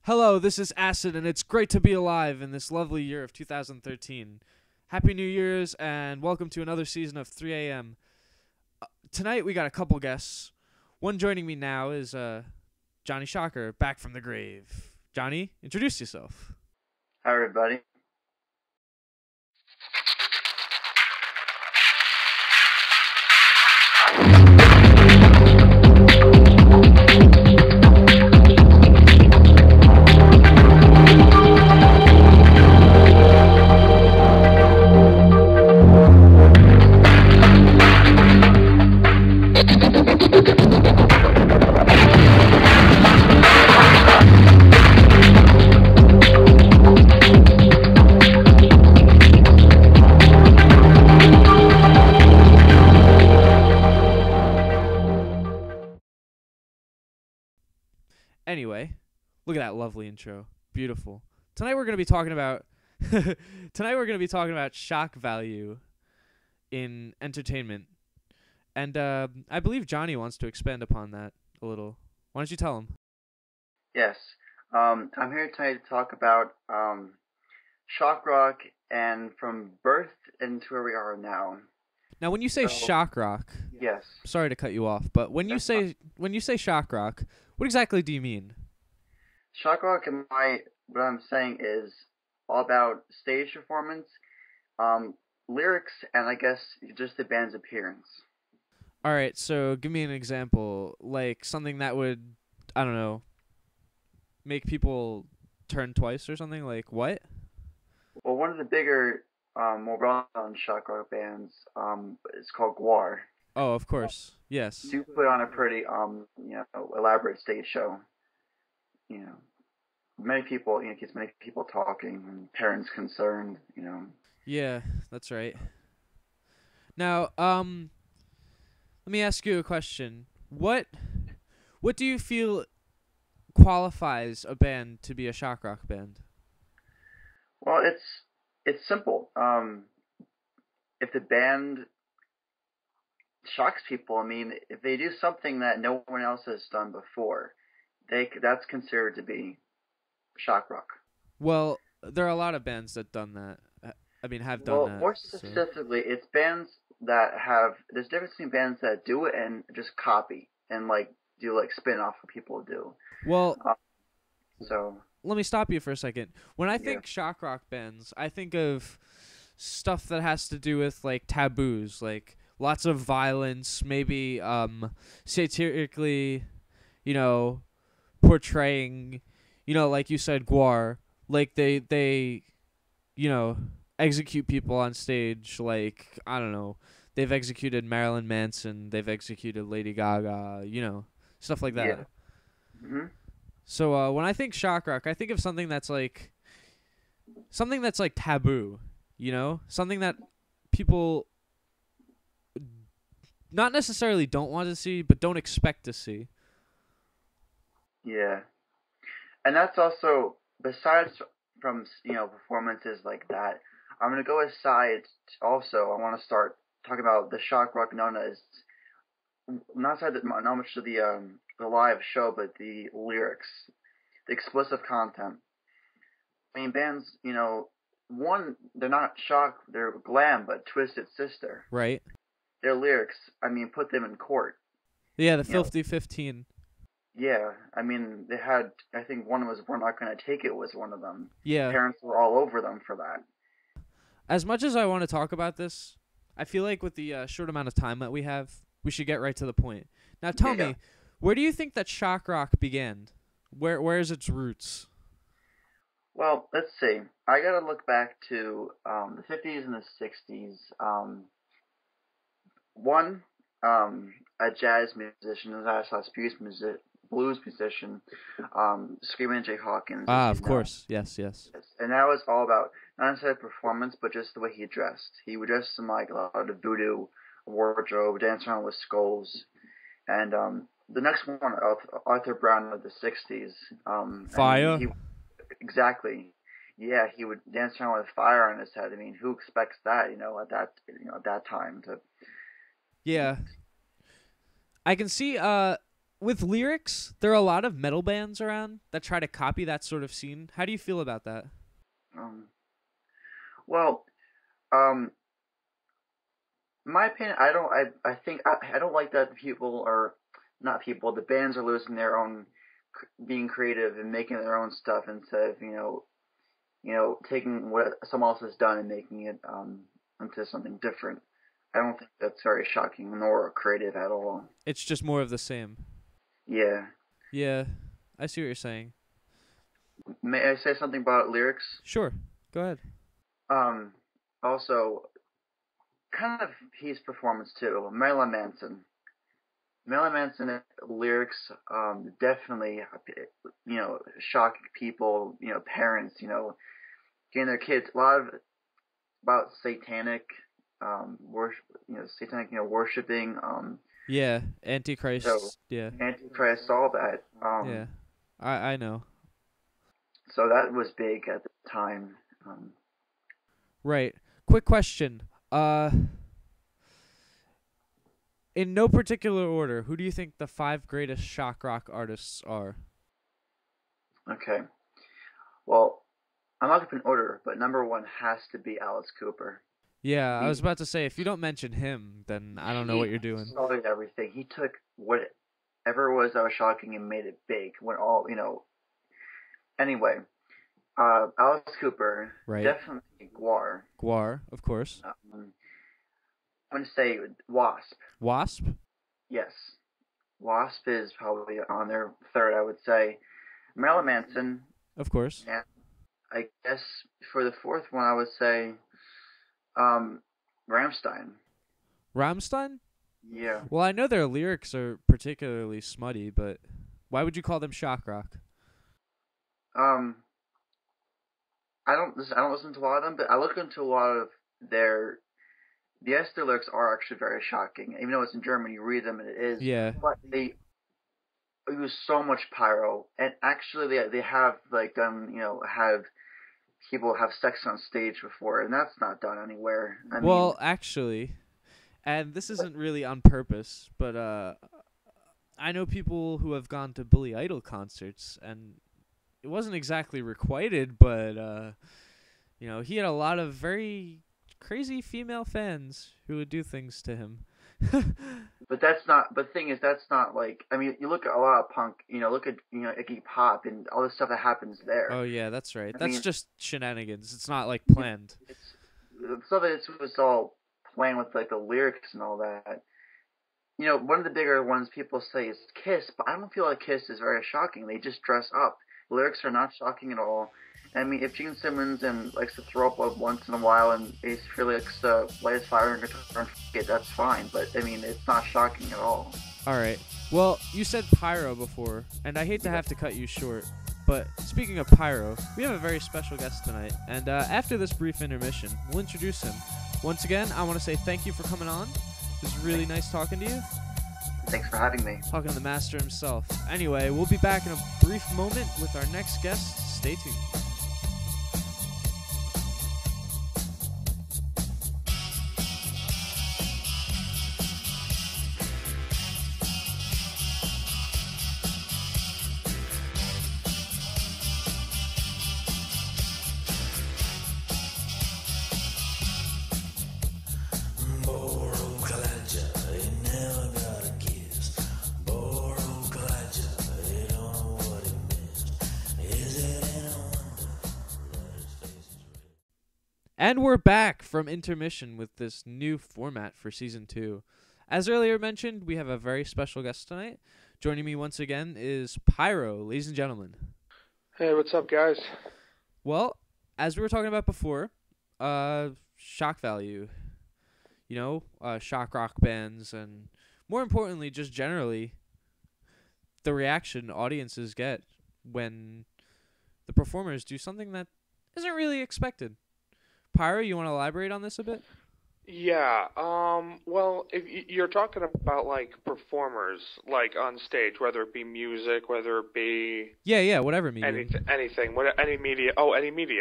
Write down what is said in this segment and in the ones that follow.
Hello, this is Acid, and it's great to be alive in this lovely year of 2013. Happy New Year's, and welcome to another season of 3 a.m. Tonight, we got a couple guests. One joining me now is Johnny Shocker, back from the grave. Johnny, introduce yourself. Hi, everybody. Anyway, look at that lovely intro. Beautiful. Tonight we're going to be talking about shock value in entertainment. And I believe Johnny wants to expand upon that a little. Why don't you tell him? Yes. I'm here tonight to talk about shock rock and from birth into where we are now. Now, when you say shock rock, Yes. sorry to cut you off, but when you say shock rock, what exactly do you mean? Shock rock, what I'm saying is all about stage performance, lyrics, and I guess just the band's appearance. All right, so give me an example, like something that would, I don't know, make people turn twice or something. Like what? Well, one of the bigger, more well-known shock rock bands is called Gwar. Oh, of course, yes. Do put on a pretty, elaborate stage show. Many people, keeps many people talking and parents concerned. Yeah, that's right. Now, let me ask you a question. What do you feel qualifies a band to be a shock rock band? Well, it's simple. If the band shocks people, if they do something that no one else has done before, that's considered to be shock rock. Well, there are a lot of bands that have done that. Well, more specifically, it's bands that there's a difference between bands that do it and just copy and do spin off what people do. Well, so let me stop you for a second. When I think shock rock bands, I think of stuff that has to do with like taboos, like lots of violence, maybe satirically, portraying, like you said, Gwar, like they execute people on stage, like, I don't know, they've executed Marilyn Manson, they've executed Lady Gaga, stuff like that. Yeah. Mm-hmm. So when I think shock rock, I think of something that's like taboo, something that people not necessarily don't want to see, but don't expect to see. Yeah. And that's also, besides from, performances like that, I'm going to go aside also. I want to start talking about the shock rock known as, not much of the live show, but the lyrics, the explicit content. Bands, one, they're not shock, they're glam, but Twisted Sister. Right. Their lyrics, put them in court. Yeah, the Filthy 15. Yeah, they had, I think one was We're Not Gonna Take It was one of them. Yeah. Parents were all over them for that. As much as I want to talk about this, I feel like with the short amount of time that we have, we should get right to the point. Now tell me, where do you think that shock rock began? Where is its roots? Well, let's see. I gotta look back to the 50s and the 60s. One, a jazz musician, a blues musician, Screaming Jay Hawkins. Ah, of course. Yes. And that was all about not necessarily performance, but just the way he dressed. He would dress in like a lot of voodoo wardrobe, dance around with skulls. And the next one, Arthur Brown of the 60s. Fire? Exactly. Yeah, he would dance around with fire on his head. Who expects that, at that time to... Yeah. I can see with lyrics, there are a lot of metal bands around that try to copy that sort of scene. How do you feel about that? Um, well, um, in my opinion, I don't. I think I don't like that people are not people. The bands are losing their own, being creative and making their own stuff instead of taking what someone else has done and making it into something different. I don't think that's very shocking nor creative at all. It's just more of the same. Yeah. Yeah, I see what you're saying. May I say something about lyrics? Sure, go ahead. Also, kind of his performance too. Marilyn Manson. Marilyn Manson lyrics, definitely, shock people, parents, getting their kids, a lot of about satanic, worship, worshiping, Yeah, Antichrist. so Yeah, Antichrist, all that. yeah, I know. So that was big at the time. Right. Quick question. In no particular order, who do you think the 5 greatest shock rock artists are? Okay. Well, I'm not going to put an order, but number one has to be Alice Cooper. Yeah, I was about to say, if you don't mention him, then I don't know what you're doing. He started everything. He took whatever it was that was shocking and made it big. Anyway, Alice Cooper, Right. definitely Guar. Guar, of course. I'm going to say Wasp. Wasp? Yes. Wasp is probably on their third, I would say. Marilyn Manson. Of course. And I guess for the fourth one, I would say Rammstein. Rammstein? Yeah. Well, I know their lyrics are particularly smutty, but why would you call them shock rock? I don't listen to a lot of them, but I look into a lot of their. Yes, their lyrics are actually very shocking. Even though it's in German, you read them and it is. Yeah. But they use so much pyro, and actually they have have people have sex on stage before, and that's not done anywhere. I mean, actually, and this isn't really on purpose, but I know people who have gone to Billy Idol concerts, and it wasn't exactly requited, but he had a lot of very crazy female fans who would do things to him. But that's not. But the thing is, that's not like. I mean, you look at a lot of punk. Look at Iggy Pop and all the stuff that happens there. Oh yeah, that's right. I That's mean, just shenanigans. It's not like planned. It's stuff that was all playing with like the lyrics and all that. One of the bigger ones people say is Kiss, but I don't feel like Kiss is very shocking. They just dress up. The lyrics are not shocking at all. I mean, if Gene Simmons likes to throw up once in a while and he likes to light his fire and guitar and it, that's fine. But I mean, it's not shocking at all. All right. Well, you said pyro before, and I hate to have to cut you short, but speaking of pyro, we have a very special guest tonight, and after this brief intermission, we'll introduce him. Once again, I want to say thank you for coming on. It was really nice talking to you. Thanks for having me. Talking to the master himself. Anyway, we'll be back in a brief moment with our next guest. Stay tuned. And we're back from intermission with this new format for Season 2. As earlier mentioned, we have a very special guest tonight. Joining me once again is Pyro, ladies and gentlemen. Hey, what's up, guys? Well, as we were talking about before, shock value. Shock rock bands, and more importantly, just generally, the reaction audiences get when the performers do something that isn't really expected. Pyro, you want to elaborate on this a bit? Yeah, well, if you're talking about, like, performers, like, on stage, whether it be music, whether it be... Yeah, whatever medium. Any media,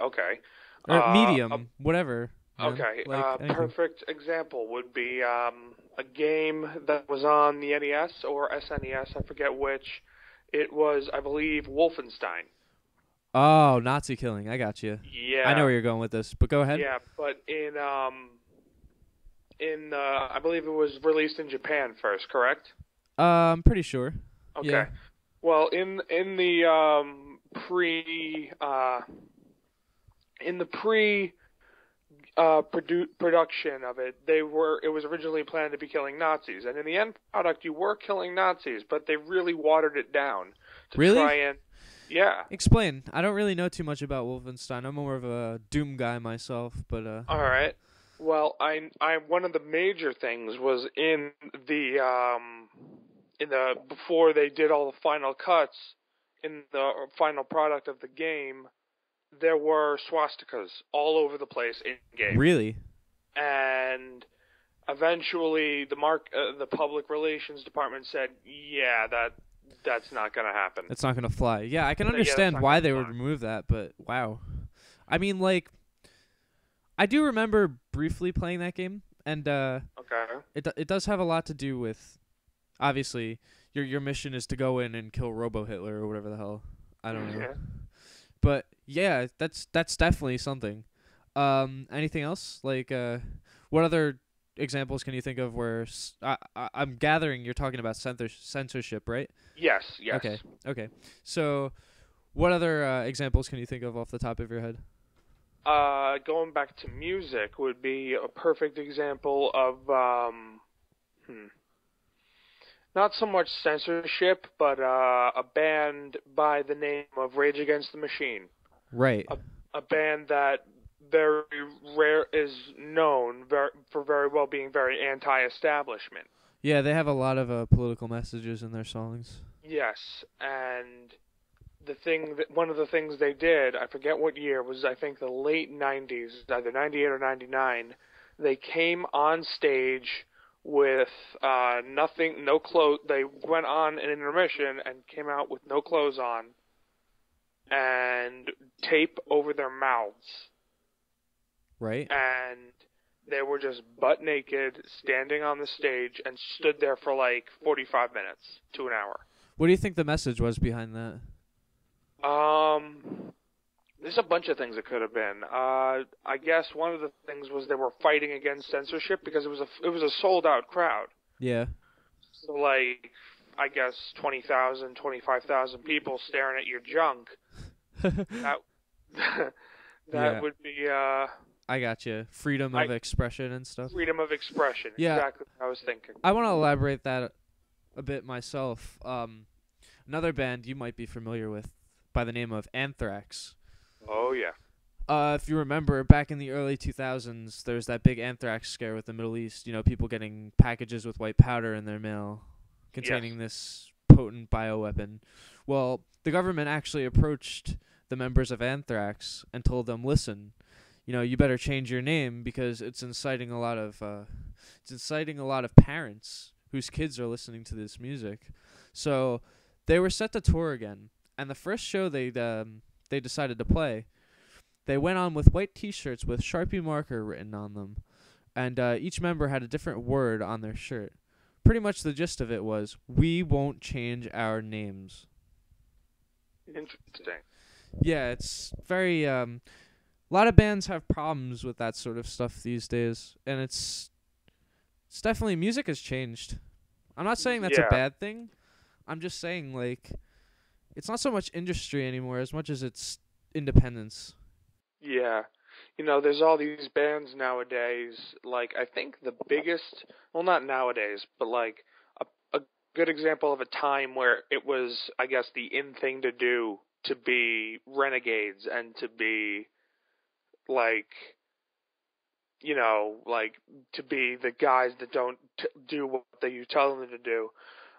okay. Or medium, whatever. man. Okay, Like anything. perfect example would be a game that was on the NES or SNES, I forget which. It was, I believe, Wolfenstein. Oh, Nazi killing. I got you. I know Yeah, where you're going with this, but go ahead. yeah, but I believe it was released in Japan first, correct? I'm pretty sure. Okay. Yeah. Well, in the pre in the pre production of it, it was originally planned to be killing Nazis, and in the end product, you were killing Nazis, but they really watered it down to Really? try and yeah. Explain. I don't really know too much about Wolfenstein. I'm more of a Doom guy myself, but All right. Well, I one of the major things was in the before they did all the final cuts in the final product of the game, there were swastikas all over the place in game. Really? And eventually the public relations department said, "Yeah, that's not going to happen." It's not gonna fly. Yeah, I can Yeah, that's understand not why gonna they fly. would remove that, but wow. I mean, like, I do remember briefly playing that game, and Okay. it does have a lot to do with, obviously, your mission is to go in and kill Robo Hitler or whatever the hell. I don't know. Yeah. But yeah, that's definitely something. Anything else? Like, what other examples can you think of where I'm gathering you're talking about censorship, right? Yes. Yes. Okay. So, what other examples can you think of off the top of your head? Going back to music would be a perfect example of not so much censorship, but a band by the name of Rage Against the Machine. Right. A band that very rare is known for very well being very anti-establishment. Yeah, they have a lot of political messages in their songs. Yes, and one of the things they did, I forget what year, was I think the late 90s, either 98 or 99, they came on stage with nothing, no clothes. They went on an intermission and came out with no clothes on and tape over their mouths. Right? And they were just butt naked, standing on the stage, and stood there for like 45 minutes to an hour. What do you think the message was behind that? There's a bunch of things it could have been. I guess one of the things was they were fighting against censorship because it was a sold out crowd. Yeah. So like, I guess 20,000, 25,000 people staring at your junk. that Yeah. would be I got you. Freedom of expression and stuff. freedom of expression. Yeah. Exactly what I was thinking. I want to elaborate that a bit myself. Another band you might be familiar with by the name of Anthrax. Oh yeah. If you remember, back in the early 2000s, there was that big anthrax scare with the Middle East. You know, people getting packages with white powder in their mail containing this potent bioweapon. Well, the government actually approached the members of Anthrax and told them, listen, you know, you better change your name because it's inciting a lot of parents whose kids are listening to this music. So they were set to tour again, and the first show they decided to play, they went on with white T-shirts with Sharpie marker written on them, and each member had a different word on their shirt. Pretty much the gist of it was, we won't change our names. Interesting. Yeah, it's very a lot of bands have problems with that sort of stuff these days, and it's definitely, music has changed. I'm not saying that's a bad thing. I'm just saying, like, it's not so much industry anymore as much as it's independence. Yeah. You know, there's all these bands nowadays, like, I think the biggest, well, not nowadays, but, like, a good example of a time where it was, I guess, the in thing to do to be renegades and to be, like, you know, like, to be the guys that don't do what you tell them to do.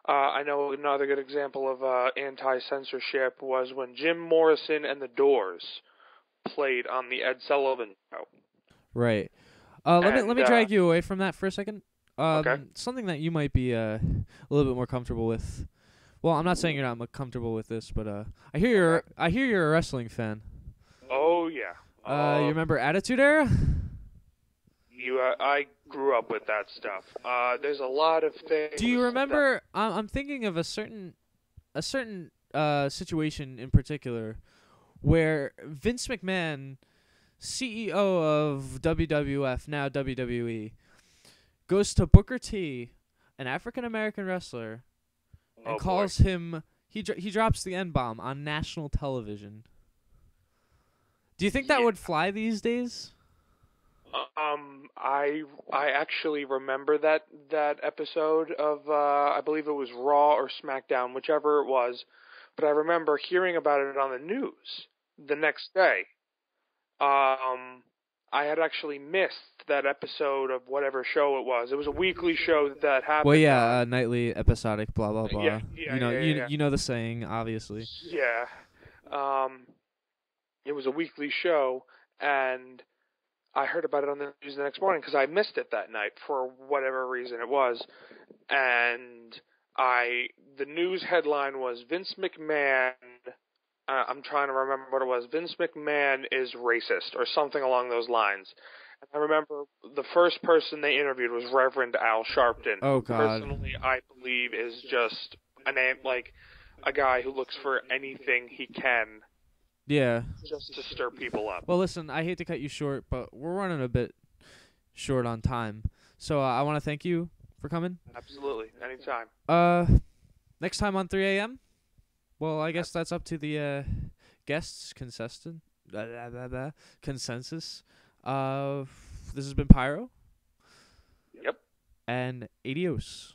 I know another good example of anti-censorship was when Jim Morrison and the Doors played on the Ed Sullivan Show. Right. Let me drag you away from that for a second. Okay. Something that you might be a little bit more comfortable with. Well, I'm not saying you're not comfortable with this, but I hear you're a wrestling fan. Oh yeah. You remember Attitude Era? I grew up with that stuff. There's a lot of things. Do you remember? I'm thinking of a certain situation in particular where Vince McMahon, CEO of WWF, now WWE, goes to Booker T, an African American wrestler, and calls him. He drops the N-bomb on national television. Do you think that would fly these days? I actually remember that episode of I believe it was Raw or SmackDown, whichever it was, but I remember hearing about it on the news the next day. I had actually missed that episode of whatever show it was. It was a weekly show that happened. Well, yeah, nightly, episodic, blah blah blah. Yeah, you know the saying, obviously. Yeah. It was a weekly show, and I heard about it on the news the next morning because I missed it that night for whatever reason it was, and the news headline was Vince McMahon. I'm trying to remember what it was. Vince McMahon is racist or something along those lines. And I remember the first person they interviewed was Reverend Al Sharpton. Oh God. Personally, I believe is just a guy who looks for anything he can. Yeah. Just to stir people up. Well, listen, I hate to cut you short, but we're running a bit short on time. So I want to thank you for coming. Absolutely. Anytime. Next time on 3 a.m.? Well, I guess that's up to the guests' consensus. This has been Pyro. Yep. And adios.